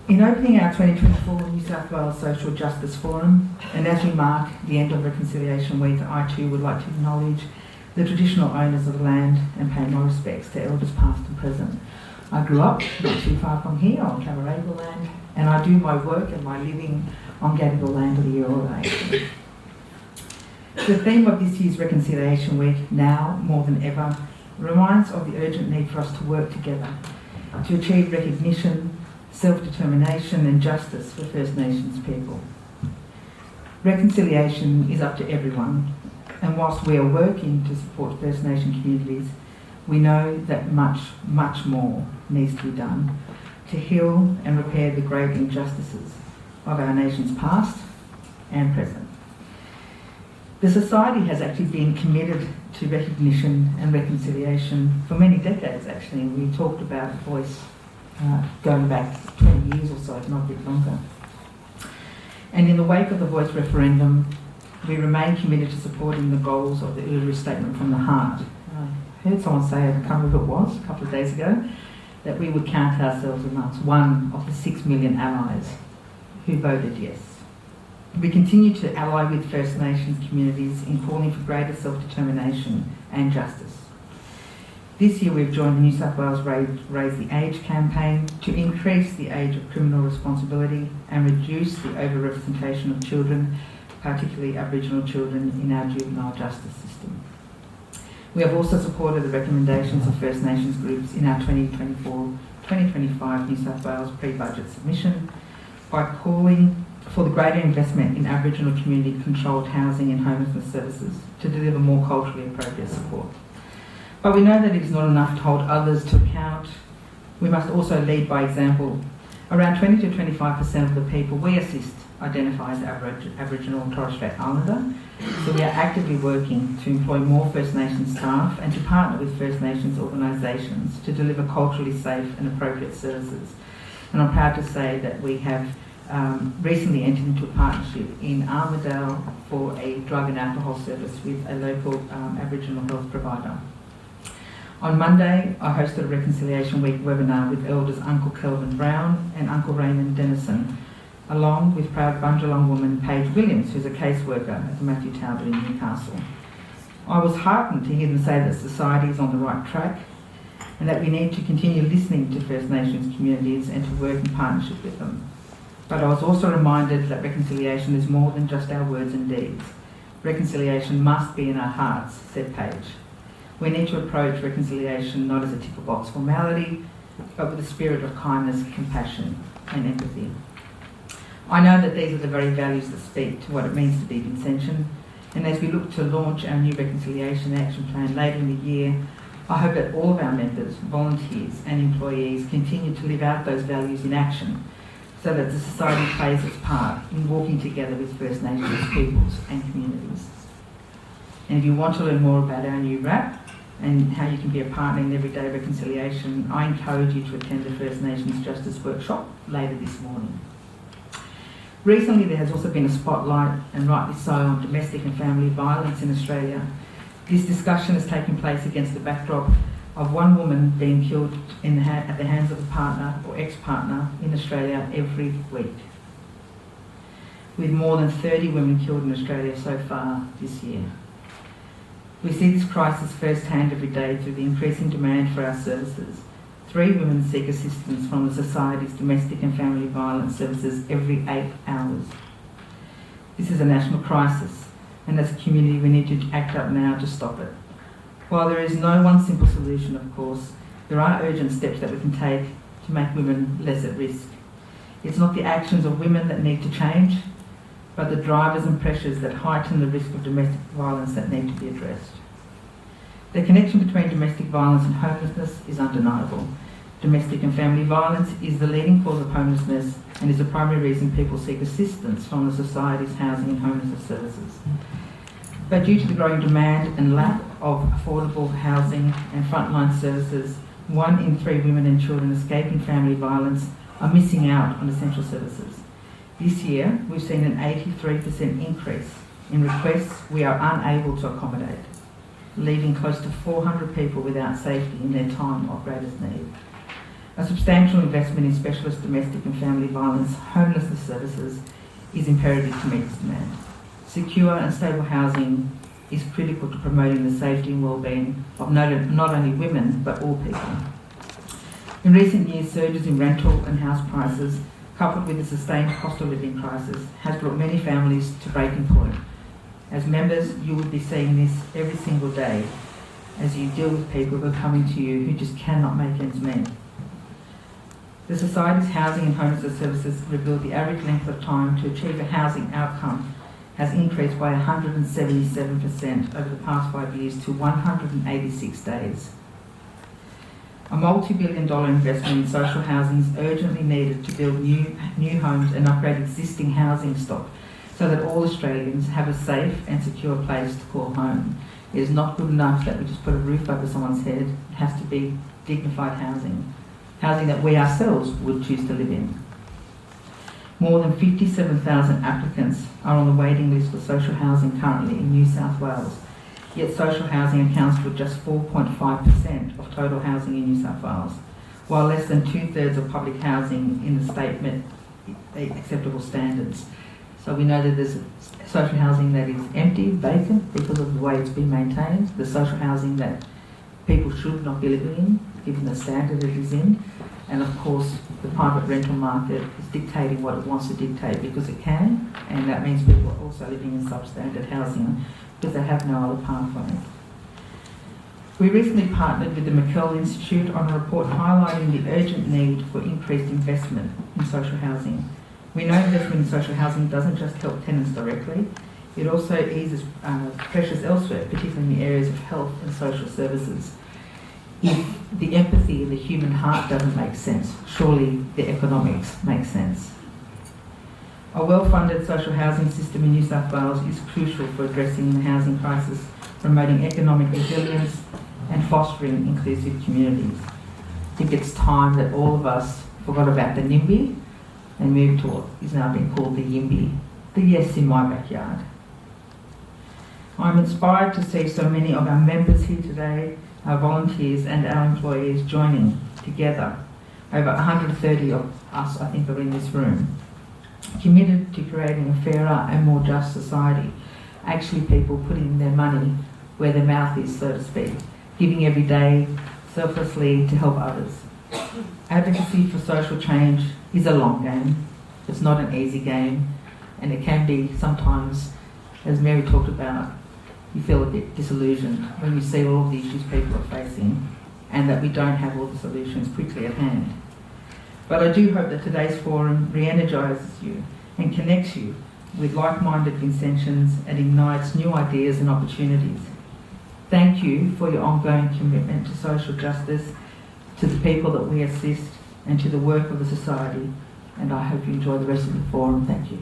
In opening our 2024 New South Wales Social Justice Forum, and as we mark the end of Reconciliation Week, I too would like to acknowledge the traditional owners of the land and pay my respects to elders past and present. I grew up not too far from here on Camaragal land, and I do my work and my living on Gadigal land of the Eora Nation. The theme of this year's Reconciliation Week, now more than ever, reminds of the urgent need for us to work together to achieve recognition, self-determination and justice for First Nations people. Reconciliation is up to everyone, and whilst we are working to support First Nation communities, we know that much, much more needs to be done to heal and repair the great injustices of our nation's past and present. The society has actually been committed to recognition and reconciliation for many decades, actually. We talked about voice going back 20 years or so, if not a bit longer. And in the wake of the voice referendum, we remain committed to supporting the goals of the Uluru Statement from the Heart. I heard someone say, I can't remember who it was, a couple of days ago, that we would count ourselves amongst one of the 6 million allies who voted yes. We continue to ally with First Nations communities in calling for greater self-determination and justice. This year we've joined the New South Wales Raise the Age campaign to increase the age of criminal responsibility and reduce the overrepresentation of children, particularly Aboriginal children, in our juvenile justice system. We have also supported the recommendations of First Nations groups in our 2024-2025 New South Wales pre-budget submission by calling for the greater investment in Aboriginal community-controlled housing and homelessness services to deliver more culturally appropriate support. But we know that it is not enough to hold others to account. We must also lead by example. Around 20 to 25% of the people we assist identify as Aboriginal and Torres Strait Islander, so we are actively working to employ more First Nations staff and to partner with First Nations organisations to deliver culturally safe and appropriate services. And I'm proud to say that we have recently entered into a partnership in Armidale for a drug and alcohol service with a local Aboriginal health provider. On Monday, I hosted a Reconciliation Week webinar with Elders Uncle Kelvin Brown and Uncle Raymond Dennison, along with proud Bundjalung woman Paige Williams, who's a caseworker at the Matthew Talbot in Newcastle. I was heartened to hear them say that society is on the right track and that we need to continue listening to First Nations communities and to work in partnership with them. But I was also reminded that reconciliation is more than just our words and deeds. Reconciliation must be in our hearts, said Paige. We need to approach reconciliation not as a tick-a-box formality, but with a spirit of kindness, compassion and empathy. I know that these are the very values that speak to what it means to be Vincentian, and as we look to launch our new Reconciliation Action Plan later in the year, I hope that all of our members, volunteers and employees continue to live out those values in action so that the society plays its part in walking together with First Nations peoples and communities. And if you want to learn more about our new RAP and how you can be a partner in everyday reconciliation, I encourage you to attend the First Nations Justice Workshop later this morning. Recently there has also been a spotlight, and rightly so, on domestic and family violence in Australia. This discussion has taken place against the backdrop of one woman being killed at the hands of a partner or ex-partner in Australia every week, with more than 30 women killed in Australia so far this year. We see this crisis firsthand every day through the increasing demand for our services. 3 women seek assistance from the Society's domestic and family violence services every 8 hours. This is a national crisis, and as a community we need to act up now to stop it. While there is no one simple solution, of course, there are urgent steps that we can take to make women less at risk. It's not the actions of women that need to change, but the drivers and pressures that heighten the risk of domestic violence that need to be addressed. The connection between domestic violence and homelessness is undeniable. Domestic and family violence is the leading cause of homelessness and is the primary reason people seek assistance from the Society's housing and homelessness services. But due to the growing demand and lack of affordable housing and frontline services, 1 in 3 women and children escaping family violence are missing out on essential services. This year, we've seen an 83% increase in requests we are unable to accommodate, leaving close to 400 people without safety in their time of greatest need. A substantial investment in specialist domestic and family violence homelessness services is imperative to meet this demand. Secure and stable housing is critical to promoting the safety and well-being of not only women but all people. In recent years, surges in rental and house prices, coupled with the sustained cost of living crisis, has brought many families to breaking point. As members, you will be seeing this every single day as you deal with people who are coming to you who just cannot make ends meet. The Society's housing and homelessness services revealed the average length of time to achieve a housing outcome has increased by 177% over the past 5 years to 186 days. A multi-billion-dollar investment in social housing is urgently needed to build new homes and upgrade existing housing stock so that all Australians have a safe and secure place to call home. It is not good enough that we just put a roof over someone's head. It has to be dignified housing, housing that we ourselves would choose to live in. More than 57,000 applicants are on the waiting list for social housing currently in New South Wales, yet social housing accounts for just 4.5% of total housing in New South Wales, while less than 2/3 of public housing in the state met acceptable standards. So we know that there's social housing that is empty, vacant, because of the way it's been maintained, the social housing that people should not be living in, given the standard it is in, and of course the private rental market is dictating what it wants to dictate because it can, and that means people are also living in substandard housing because they have no other pathway. We recently partnered with the McKell Institute on a report highlighting the urgent need for increased investment in social housing. We know investment in social housing doesn't just help tenants directly, it also eases pressures elsewhere, particularly in the areas of health and social services. If the empathy in the human heart doesn't make sense, surely the economics make sense. A well-funded social housing system in New South Wales is crucial for addressing the housing crisis, promoting economic resilience and fostering inclusive communities. I think it's time that all of us forgot about the NIMBY and moved to what is now being called the YIMBY, the yes in my backyard. I'm inspired to see so many of our members here today, our volunteers and our employees joining together. Over 130 of us, I think, are in this room, committed to creating a fairer and more just society. Actually, people putting their money where their mouth is, so to speak, giving every day selflessly to help others. Advocacy for social change is a long game. It's not an easy game, and it can be sometimes, as Mary talked about, you feel a bit disillusioned when you see all of the issues people are facing and that we don't have all the solutions quickly at hand. But I do hope that today's forum re-energises you and connects you with like-minded Vincentians and ignites new ideas and opportunities. Thank you for your ongoing commitment to social justice, to the people that we assist, and to the work of the Society. And I hope you enjoy the rest of the forum. Thank you.